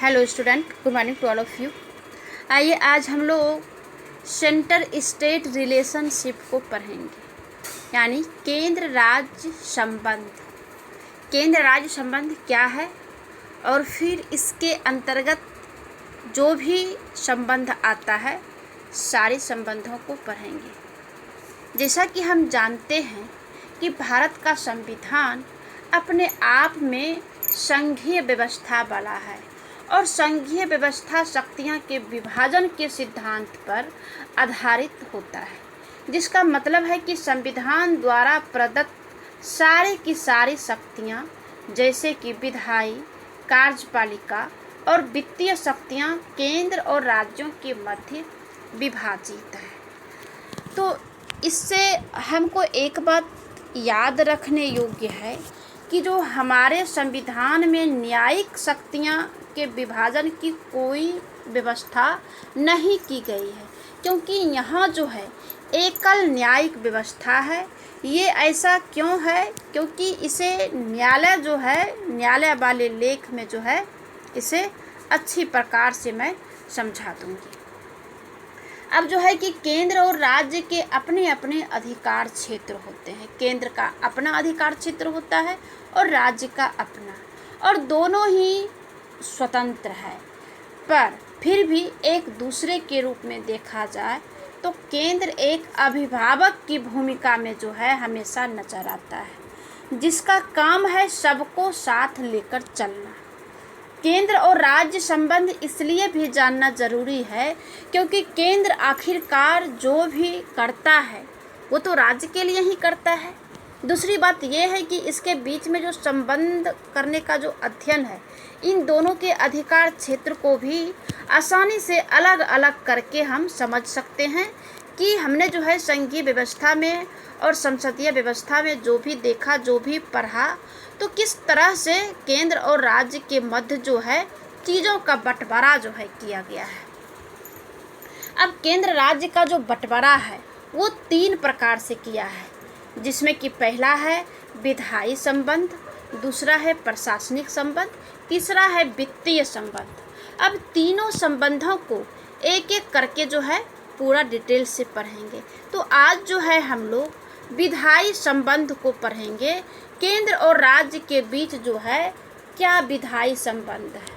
Hello student, good morning to all of you. आइए आज हम लोग सेंटर स्टेट रिलेशनशिप को पढ़ेंगे, यानी केंद्र राज्य संबंध। केंद्र राज्य संबंध क्या है और फिर इसके अंतर्गत जो भी संबंध आता है सारे संबंधों को पढ़ेंगे। जैसा कि हम जानते हैं कि भारत का संविधान अपने आप में संघीय व्यवस्था वाला है और संघीय व्यवस्था शक्तियां के विभाजन के सिद्धांत पर आधारित होता है, जिसका मतलब है कि संविधान द्वारा प्रदत्त सारे की सारी शक्तियां जैसे कि विधायी, कार्यपालिका और वित्तीय शक्तियां केंद्र और राज्यों के मध्य विभाजित है। तो इससे हमको एक बात याद रखने योग्य है कि जो हमारे संविधान में न्यायिक शक्तियां के विभाजन की कोई व्यवस्था नहीं की गई है, क्योंकि यहाँ जो है एकल न्यायिक व्यवस्था है। ये ऐसा क्यों है? क्योंकि इसे न्यायालय जो है, न्यायालय वाले लेख में जो है इसे अच्छी प्रकार से मैं समझा दूंगी। अब जो है कि केंद्र और राज्य के अपने अपने अधिकार क्षेत्र होते हैं। केंद्र का अपना अधिकार क्षेत्र होता है और राज्य का अपना, और दोनों ही स्वतंत्र है। पर फिर भी एक दूसरे के रूप में देखा जाए तो केंद्र एक अभिभावक की भूमिका में जो है हमेशा नजर आता है, जिसका काम है सबको साथ लेकर चलना। केंद्र और राज्य संबंध इसलिए भी जानना जरूरी है क्योंकि केंद्र आखिरकार जो भी करता है वो तो राज्य के लिए ही करता है। दूसरी बात यह है कि इसके बीच में जो संबंध करने का जो अध्ययन है, इन दोनों के अधिकार क्षेत्र को भी आसानी से अलग अलग करके हम समझ सकते हैं कि हमने जो है संघीय व्यवस्था में और संसदीय व्यवस्था में जो भी देखा, जो भी पढ़ा, तो किस तरह से केंद्र और राज्य के मध्य जो है चीज़ों का बंटवारा जो है किया गया है। अब केंद्र राज्य का जो बंटवारा है वो 3 प्रकार से किया है, जिसमें कि पहला है विधायी संबंध, दूसरा है प्रशासनिक संबंध, तीसरा है वित्तीय संबंध। अब तीनों संबंधों को एक एक करके जो है पूरा डिटेल से पढ़ेंगे। तो आज जो है हम लोग विधायी संबंध को पढ़ेंगे। केंद्र और राज्य के बीच जो है क्या विधायी संबंध है?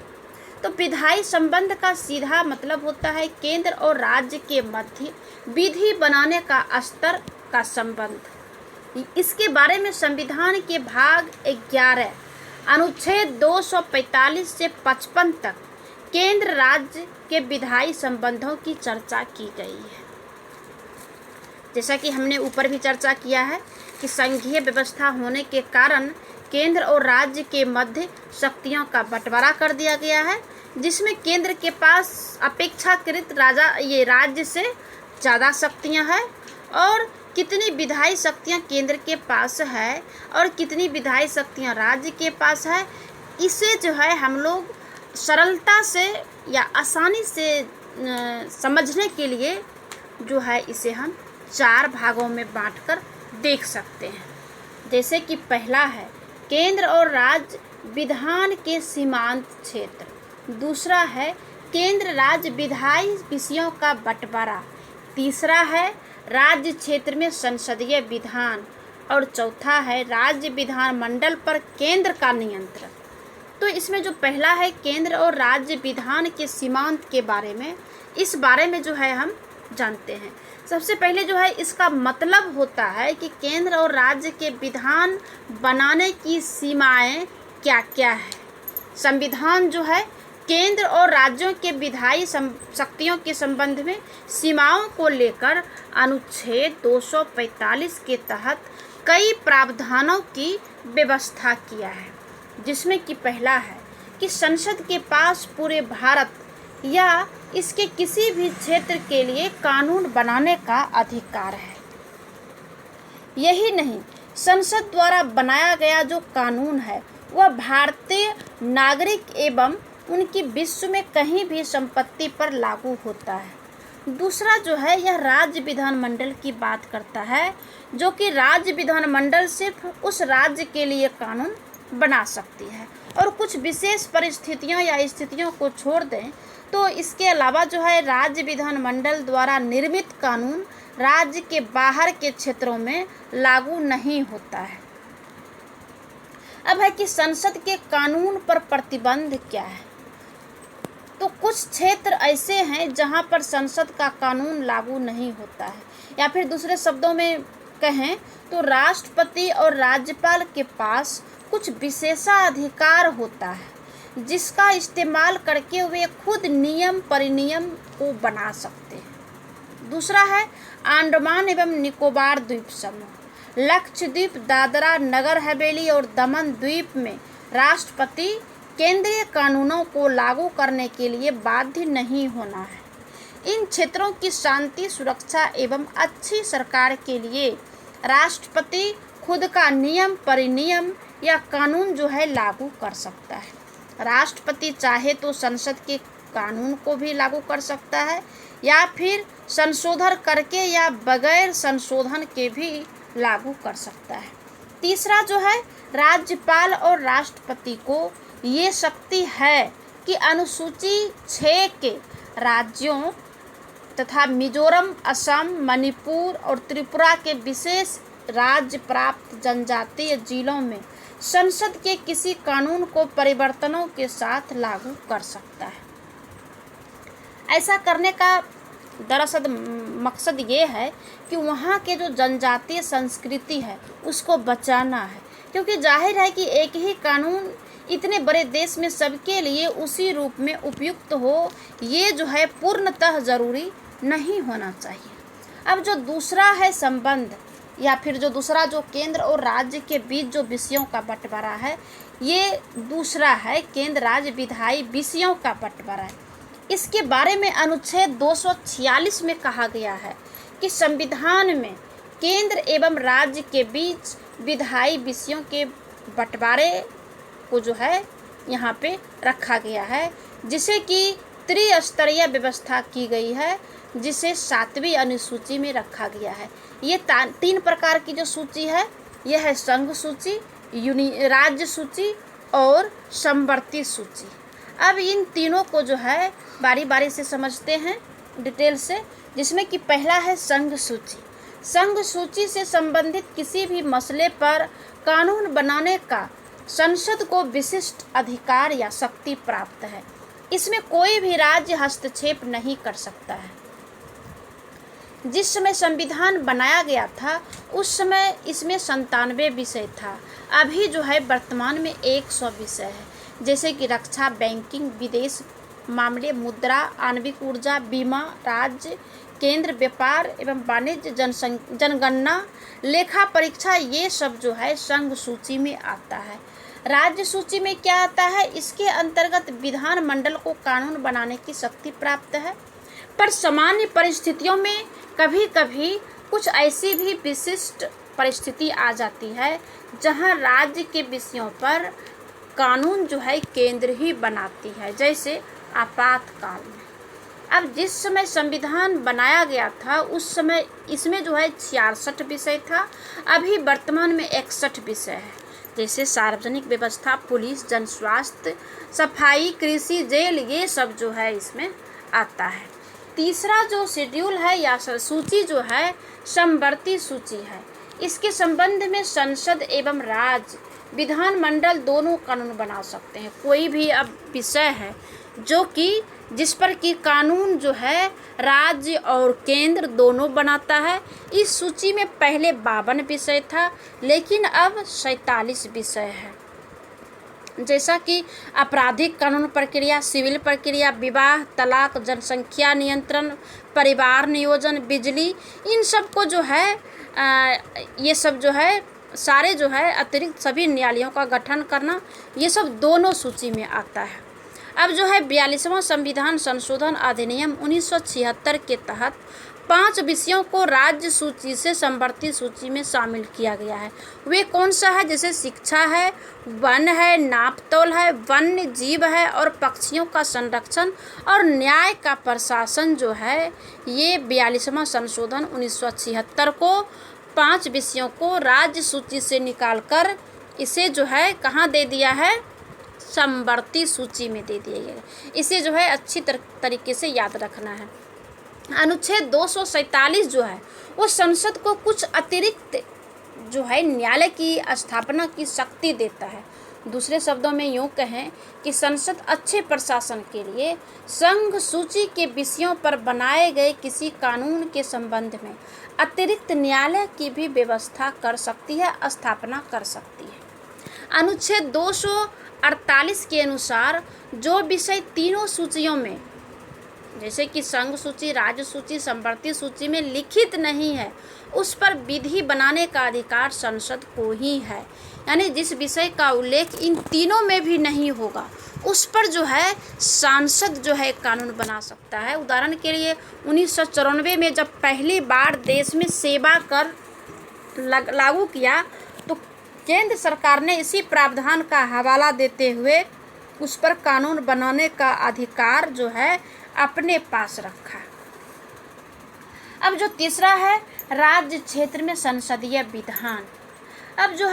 तो विधायी संबंध का सीधा मतलब होता है केंद्र और राज्य के मध्य विधि बनाने का स्तर का संबंध। इसके बारे में संविधान के भाग 11 अनुच्छेद 245 से 55 तक केंद्र राज्य के विधायी संबंधों की चर्चा की गई है। जैसा कि हमने ऊपर भी चर्चा किया है कि संघीय व्यवस्था होने के कारण केंद्र और राज्य के मध्य शक्तियों का बंटवारा कर दिया गया है, जिसमें केंद्र के पास अपेक्षाकृत राज्य से ज़्यादा शक्तियां हैं, और कितनी विधायी शक्तियां केंद्र के पास है और कितनी विधायी शक्तियां राज्य के पास है, इसे जो है हम लोग सरलता से या आसानी से समझने के लिए जो है इसे हम 4 भागों में बांटकर देख सकते हैं। जैसे कि पहला है केंद्र और राज्य विधान के सीमांत क्षेत्र, दूसरा है केंद्र राज्य विधायी विषयों का बंटवारा, तीसरा है राज्य क्षेत्र में संसदीय विधान, और चौथा है राज्य विधानमंडल पर केंद्र का नियंत्रण। तो इसमें जो पहला है केंद्र और राज्य विधान के सीमांत के बारे में, इस बारे में जो है हम जानते हैं। सबसे पहले जो है इसका मतलब होता है कि केंद्र और राज्य के विधान बनाने की सीमाएं क्या क्या है। संविधान जो है केंद्र और राज्यों के विधायी शक्तियों के संबंध में सीमाओं को लेकर अनुच्छेद 245 के तहत कई प्रावधानों की व्यवस्था किया है, जिसमें कि पहला है कि संसद के पास पूरे भारत या इसके किसी भी क्षेत्र के लिए कानून बनाने का अधिकार है। यही नहीं, संसद द्वारा बनाया गया जो कानून है वह भारतीय नागरिक एवं उनकी विश्व में कहीं भी संपत्ति पर लागू होता है। दूसरा जो है यह राज्य विधानमंडल की बात करता है, जो कि राज्य विधानमंडल सिर्फ उस राज्य के लिए कानून बना सकती है और कुछ विशेष परिस्थितियों या स्थितियों को छोड़ दें तो इसके अलावा जो है राज्य विधानमंडल द्वारा निर्मित कानून राज्य के बाहर के क्षेत्रों में लागू नहीं होता है। अब है कि संसद के कानून पर प्रतिबंध क्या है। तो कुछ क्षेत्र ऐसे हैं जहां पर संसद का कानून लागू नहीं होता है, या फिर दूसरे शब्दों में कहें तो राष्ट्रपति और राज्यपाल के पास कुछ विशेषाधिकार होता है जिसका इस्तेमाल करके वे खुद नियम परिनियम को बना सकते हैं। दूसरा है अंडमान एवं निकोबार द्वीप समूह, लक्षद्वीप, दादरा नगर हवेली और दमन द्वीप में राष्ट्रपति केंद्रीय कानूनों को लागू करने के लिए बाध्य नहीं होना है। इन क्षेत्रों की शांति, सुरक्षा एवं अच्छी सरकार के लिए राष्ट्रपति खुद का नियम परिनियम या कानून जो है लागू कर सकता है। राष्ट्रपति चाहे तो संसद के कानून को भी लागू कर सकता है या फिर संशोधन करके या बगैर संशोधन के भी लागू कर सकता है। तीसरा जो है राज्यपाल और राष्ट्रपति को ये शक्ति है कि अनुसूची 6 के राज्यों तथा मिजोरम, असम, मणिपुर और त्रिपुरा के विशेष राज्य प्राप्त जनजातीय जिलों में संसद के किसी कानून को परिवर्तनों के साथ लागू कर सकता है। ऐसा करने का दरअसल मकसद ये है कि वहाँ के जो जनजातीय संस्कृति है उसको बचाना है, क्योंकि जाहिर है कि एक ही कानून इतने बड़े देश में सबके लिए उसी रूप में उपयुक्त हो, ये जो है पूर्णतः ज़रूरी नहीं होना चाहिए। अब जो दूसरा है संबंध या फिर जो दूसरा जो केंद्र और राज्य के बीच जो विषयों का बंटवारा है, ये दूसरा है केंद्र राज्य विधायी विषयों का बंटवारा है। इसके बारे में अनुच्छेद 246 में कहा गया है कि संविधान में केंद्र एवं राज्य के बीच विधायी विषयों के बंटवारे को जो है यहाँ पे रखा गया है, जिसे कि त्रिस्तरीय व्यवस्था की गई है, जिसे 7वीं अनुसूची में रखा गया है। ये 3 प्रकार की जो सूची है, यह है संघ सूची, राज्य सूची और समवर्ती सूची। अब इन तीनों को जो है बारी बारी से समझते हैं डिटेल से, जिसमें कि पहला है संघ सूची। संघ सूची से संबंधित किसी भी मसले पर कानून बनाने का संसद को विशिष्ट अधिकार या शक्ति प्राप्त है। इसमें कोई भी राज्य हस्तक्षेप नहीं कर सकता है। जिस समय संविधान बनाया गया था उस समय इसमें 97 विषय था, अभी जो है वर्तमान में 100 विषय है, जैसे कि रक्षा, बैंकिंग, विदेश मामले, मुद्रा, आणविक ऊर्जा, बीमा, राज्य, केंद्र, व्यापार एवं वाणिज्य, जनगणना, लेखा परीक्षा, ये सब जो है संघ सूची में आता है। राज्य सूची में क्या आता है? इसके अंतर्गत विधानमंडल को कानून बनाने की शक्ति प्राप्त है, पर सामान्य परिस्थितियों में कभी कभी कुछ ऐसी भी विशिष्ट परिस्थिति आ जाती है जहां राज्य के विषयों पर कानून जो है केंद्र ही बनाती है, जैसे आपातकाल में। अब जिस समय संविधान बनाया गया था उस समय इसमें जो है 66 विषय था, अभी वर्तमान में 61 विषय है, जैसे सार्वजनिक व्यवस्था, पुलिस, जनस्वास्थ्य, सफाई, कृषि, जेल, ये सब जो है इसमें आता है। तीसरा जो शेड्यूल है या सूची जो है समवर्ती सूची है। इसके संबंध में संसद एवं राज्य विधानमंडल दोनों कानून बना सकते हैं। कोई भी अब विषय है जो कि जिस पर कि कानून जो है राज्य और केंद्र दोनों बनाता है। इस सूची में पहले 52 विषय था, लेकिन अब 47 विषय है, जैसा कि आपराधिक कानून प्रक्रिया, सिविल प्रक्रिया, विवाह, तलाक, जनसंख्या नियंत्रण, परिवार नियोजन, बिजली, इन सब को जो है ये सब जो है सारे जो है अतिरिक्त सभी न्यायालयों का गठन करना, ये सब दोनों सूची में आता है। अब जो है 42वां संविधान संशोधन अधिनियम 1976 के तहत 5 विषयों को राज्य सूची से समवर्ती सूची में शामिल किया गया है। वे कौन सा है? जैसे शिक्षा है, वन है, नापतोल है, वन्य जीव है और पक्षियों का संरक्षण और न्याय का प्रशासन जो है, ये 42वां संशोधन 1976 को 5 विषयों को राज्य सूची से निकालकर इसे जो है कहाँ दे दिया है? समवर्ती सूची में दे दिया गया। इसे जो है अच्छी तरीके से याद रखना है। अनुच्छेद 247 जो है वो संसद को कुछ अतिरिक्त जो है न्यायालय की स्थापना की शक्ति देता है। दूसरे शब्दों में यूँ कहें कि संसद अच्छे प्रशासन के लिए संघ सूची के विषयों पर बनाए गए किसी कानून के संबंध में अतिरिक्त न्यायालय की भी व्यवस्था कर सकती है, स्थापना कर सकती है। अनुच्छेद 248 के अनुसार जो विषय तीनों सूचियों में, जैसे कि संघ सूची, राज्य सूची, समवर्ती सूची में लिखित नहीं है, उस पर विधि बनाने का अधिकार संसद को ही है। यानी जिस विषय का उल्लेख इन तीनों में भी नहीं होगा उस पर जो है सांसद जो है कानून बना सकता है। उदाहरण के लिए 1994 में जब पहली बार देश में सेवा कर लागू किया तो केंद्र सरकार ने इसी प्रावधान का हवाला देते हुए उस पर कानून बनाने का अधिकार जो है अपने पास रखा। अब जो तीसरा है राज्य क्षेत्र में संसदीय विधान। अब जो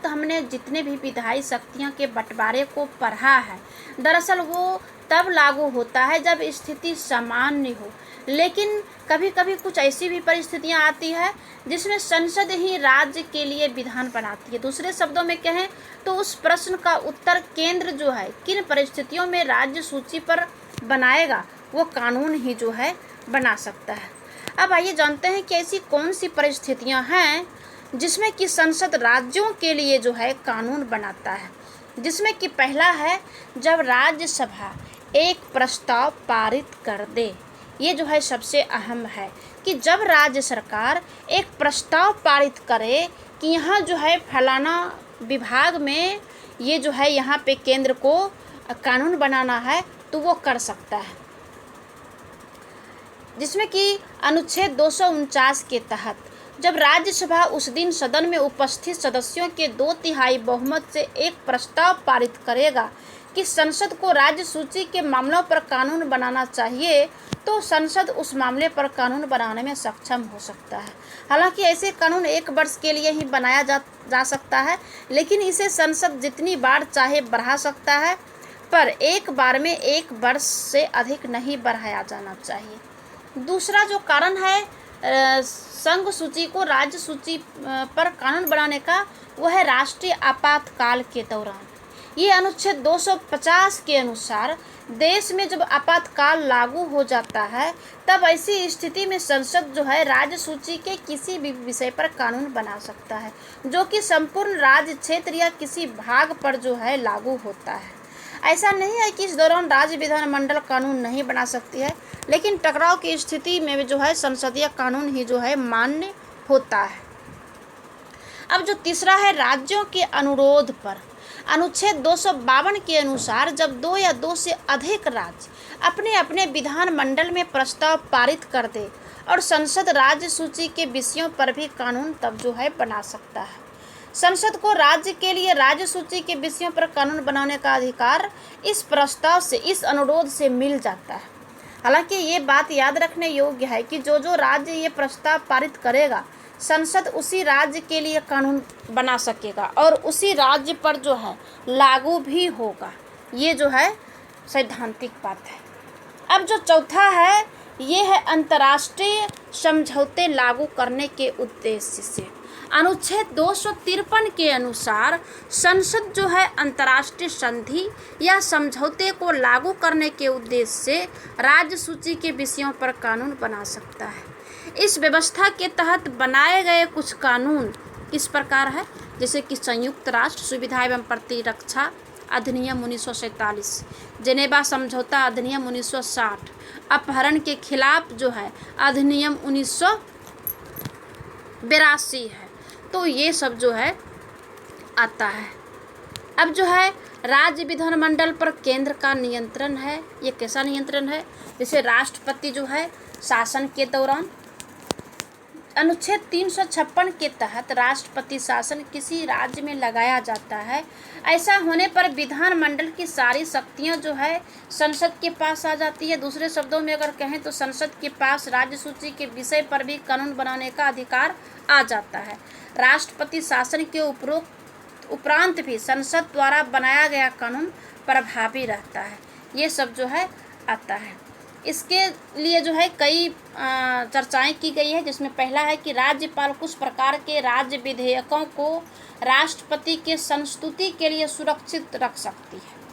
हमने जितने भी विधायी शक्तियों के बंटवारे को पढ़ा है, दरअसल वो तब लागू होता है जब स्थिति सामान्य हो, लेकिन कभी कभी कुछ ऐसी भी परिस्थितियां आती है जिसमें संसद ही राज्य के लिए विधान बनाती है। दूसरे शब्दों में कहें तो उस प्रश्न का उत्तर केंद्र जो है किन परिस्थितियों में राज्य सूची पर बनाएगा वो कानून ही जो है बना सकता है। अब आइए जानते हैं कि ऐसी कौन सी परिस्थितियां हैं जिसमें कि संसद राज्यों के लिए जो है कानून बनाता है। जिसमें कि पहला है जब राज्यसभा एक प्रस्ताव पारित कर दे। ये जो है सबसे अहम है कि जब राज्य सरकार एक प्रस्ताव पारित करे कि यहाँ जो है फलाना विभाग में ये जो है यहाँ पे केंद्र को कानून बनाना है तो वो कर सकता है। जिसमें कि अनुच्छेद 249 के तहत जब राज्यसभा उस दिन सदन में उपस्थित सदस्यों के 2/3 बहुमत से एक प्रस्ताव पारित करेगा कि संसद को राज्य सूची के मामलों पर कानून बनाना चाहिए तो संसद उस मामले पर कानून बनाने में सक्षम हो सकता है। हालांकि ऐसे कानून 1 वर्ष के लिए ही बनाया जा सकता है, लेकिन इसे संसद जितनी बार चाहे बढ़ा सकता है, पर एक बार में 1 वर्ष से अधिक नहीं बढ़ाया जाना चाहिए। दूसरा जो कारण है संघ सूची को राज्य सूची पर कानून बनाने का, वह है राष्ट्रीय आपातकाल के दौरान। ये अनुच्छेद 250 के अनुसार देश में जब आपातकाल लागू हो जाता है तब ऐसी स्थिति में संसद जो है राज्य सूची के किसी भी विषय पर कानून बना सकता है जो कि संपूर्ण राज्य क्षेत्र या किसी भाग पर जो है लागू होता है। ऐसा नहीं है कि इस दौरान राज्य विधानमंडल कानून नहीं बना सकती है, लेकिन टकराव की स्थिति में जो है संसदीय कानून ही जो है मान्य होता है। अब जो तीसरा है राज्यों के अनुरोध पर, अनुच्छेद 252 के अनुसार जब 2 या 2 से अधिक राज्य अपने अपने विधानमंडल में प्रस्ताव पारित कर दे और संसद राज्य सूची के विषयों पर भी कानून तब जो है बना सकता है। संसद को राज्य के लिए राज्य सूची के विषयों पर कानून बनाने का अधिकार इस प्रस्ताव से, इस अनुरोध से मिल जाता है। हालांकि ये बात याद रखने योग्य है कि जो राज्य ये प्रस्ताव पारित करेगा संसद उसी राज्य के लिए कानून बना सकेगा और उसी राज्य पर जो है लागू भी होगा। ये जो है सैद्धांतिक बात है। अब जो चौथा है ये है अंतर्राष्ट्रीय समझौते लागू करने के उद्देश्य से। अनुच्छेद 253 के अनुसार संसद जो है अंतर्राष्ट्रीय संधि या समझौते को लागू करने के उद्देश्य से राज्य सूची के विषयों पर कानून बना सकता है। इस व्यवस्था के तहत बनाए गए कुछ कानून इस प्रकार है, जैसे कि संयुक्त राष्ट्र सुविधा एवं प्रतिरक्षा अधिनियम 1947, जेनेवा समझौता अधिनियम 1960, अपहरण के खिलाफ जो है अधिनियम 1982 है। तो ये सब जो है आता है। अब जो है राज्य विधानमंडल पर केंद्र का नियंत्रण है। ये कैसा नियंत्रण है? जैसे राष्ट्रपति जो है शासन के दौरान अनुच्छेद 356 के तहत राष्ट्रपति शासन किसी राज्य में लगाया जाता है। ऐसा होने पर विधानमंडल की सारी शक्तियां जो है संसद के पास आ जाती है। दूसरे शब्दों में अगर कहें तो संसद के पास राज्य सूची के विषय पर भी कानून बनाने का अधिकार आ जाता है। राष्ट्रपति शासन के उपरोक्त उपरांत भी संसद द्वारा बनाया गया कानून प्रभावी रहता है। ये सब जो है आता है। इसके लिए जो है कई चर्चाएं की गई है, जिसमें पहला है कि राज्यपाल कुछ प्रकार के राज्य विधेयकों को राष्ट्रपति के संस्तुति के लिए सुरक्षित रख सकती है।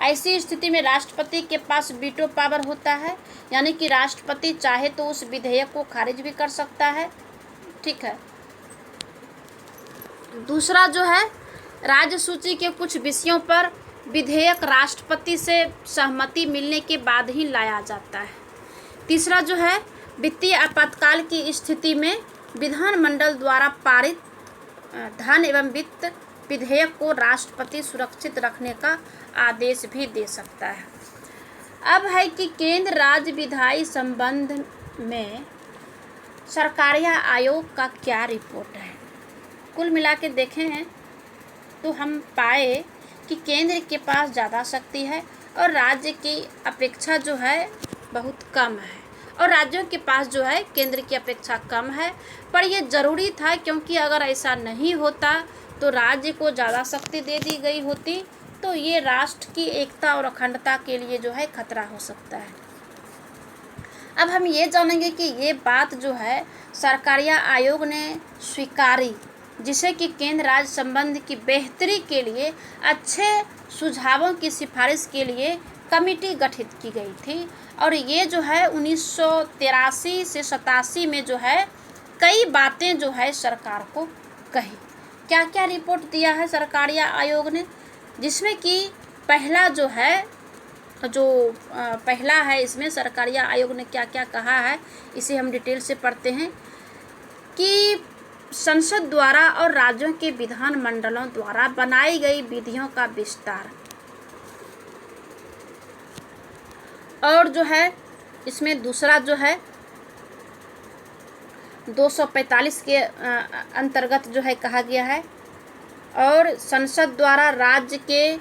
ऐसी स्थिति में राष्ट्रपति के पास वीटो पावर होता है, यानी कि राष्ट्रपति चाहे तो उस विधेयक को खारिज भी कर सकता है। ठीक है। दूसरा जो है, राज्य सूची के कुछ विषयों पर विधेयक राष्ट्रपति से सहमति मिलने के बाद ही लाया जाता है। तीसरा जो है, वित्तीय आपातकाल की स्थिति में विधानमंडल द्वारा पारित धन एवं वित्त विधेयक को राष्ट्रपति सुरक्षित रखने का आदेश भी दे सकता है। अब है कि केंद्र राज्य विधायी संबंध में सरकारिया आयोग का क्या रिपोर्ट है। कुल मिला के देखें हैं तो हम पाए कि केंद्र के पास ज़्यादा शक्ति है और राज्य की अपेक्षा जो है बहुत कम है, और राज्यों के पास जो है केंद्र की अपेक्षा कम है। पर यह ज़रूरी था, क्योंकि अगर ऐसा नहीं होता तो राज्य को ज़्यादा शक्ति दे दी गई होती तो ये राष्ट्र की एकता और अखंडता के लिए जो है खतरा हो सकता है। अब हम ये जानेंगे कि ये बात जो है सरकारिया आयोग ने स्वीकारी, जिसे कि केंद्र राज्य संबंध की बेहतरी के लिए अच्छे सुझावों की सिफारिश के लिए कमेटी गठित की गई थी। और ये जो है 1983 से 87 में जो है कई बातें जो है सरकार को कही। क्या क्या रिपोर्ट दिया है सरकारिया आयोग ने, जिसमें कि पहला जो है पहला है, इसमें सरकारिया आयोग ने क्या क्या कहा है इसे हम डिटेल से पढ़ते हैं कि संसद द्वारा और राज्यों के विधान मंडलों द्वारा बनाई गई विधियों का विस्तार, और जो है इसमें दूसरा जो है 245 के अंतर्गत जो है कहा गया है, और संसद द्वारा राज्य के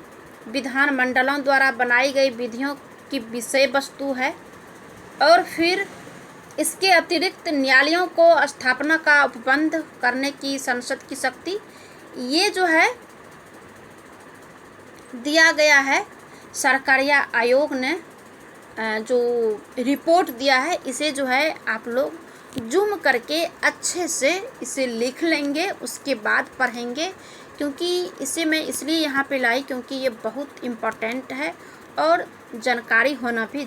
विधान मंडलों द्वारा बनाई गई विधियों की विषय वस्तु है। और फिर इसके अतिरिक्त न्यायालयों को स्थापना का उपबंध करने की संसद की शक्ति, ये जो है दिया गया है। सरकारिया आयोग ने जो रिपोर्ट दिया है इसे जो है आप लोग जूम करके अच्छे से इसे लिख लेंगे, उसके बाद पढ़ेंगे, क्योंकि इसे मैं इसलिए यहाँ पे लाई क्योंकि ये बहुत इम्पोर्टेंट है और जानकारी होना भी